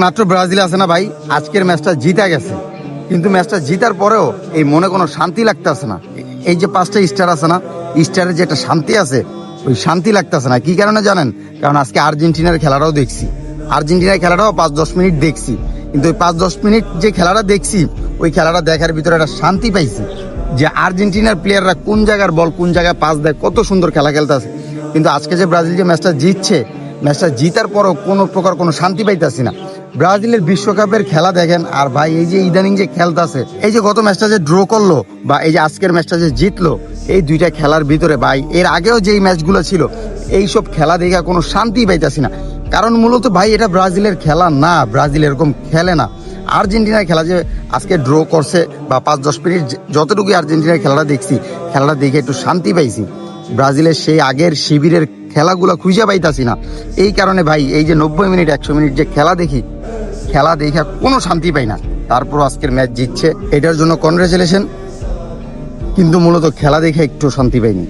মাত্র ব্রাজিল আছে না ভাই, আজকের ম্যাচটা জিতা গেছে, কিন্তু ম্যাচটা জিতার পরেও এই মনে কোনো শান্তি লাগতেছে না। এই যে 5টা স্টার আছে না, স্টারের যে একটা শান্তি আছে, ওই শান্তি লাগতেছে না। কি কারণে জানেন? কারণ আজকে আর্জেন্টিনার খেলাটাও দেখছি, আর্জেন্টিনার খেলাটাও 5-10 মিনিট দেখছি, কিন্তু ওই 5-10 মিনিট যে খেলাটা দেখছি, ওই খেলাটা দেখার ভিতরে একটা শান্তি পাইছি যে আর্জেন্টিনার প্লেয়াররা কোন জায়গার বল কোন জায়গায় পাস দেয়, কত সুন্দর খেলা খেলতেছে। কিন্তু আজকে যে ব্রাজিল যে ম্যাচটা জিতছে, ম্যাচটা জিতার পরও কোনো প্রকার কোনো শান্তি পাইতেছি না। ব্রাজিলের বিশ্বকাপের খেলা দেখেন, আর ভাই এই যে ইদানিং যে খেলতেছে, এই যে গত ম্যাচটা যে ড্র করলো বা এই যে আজকের ম্যাচটা যে জিতলো, এই দুইটা খেলার ভিতরে ভাই এর আগেও যেই ম্যাচগুলো ছিল, এইসব খেলা দেখে কোনো শান্তি পাইতেছি না। কারণ মূলত ভাই এটা ব্রাজিলের খেলা না, ব্রাজিল এরকম খেলে না। আর্জেন্টিনার খেলা যে আজকে ড্র করছে বা 5-10 মিনিট যতটুকু আর্জেন্টিনার খেলাটা দেখছি, খেলাটা দেখে একটু শান্তি পাইছি। ব্রাজিলের সেই আগের শিবিরের খেলাগুলো খুঁজে পাইতাছি না। এই কারণে ভাই এই যে 90 মিনিট 100 মিনিট যে খেলা দেখি, খেলা দেখে কোনো শান্তি পাই না। তারপর আজকের ম্যাচ জিতছে, এটার জন্য কনগ্রেচুলেশন, কিন্তু মূলত খেলা দেখে একটু শান্তি পাইনি।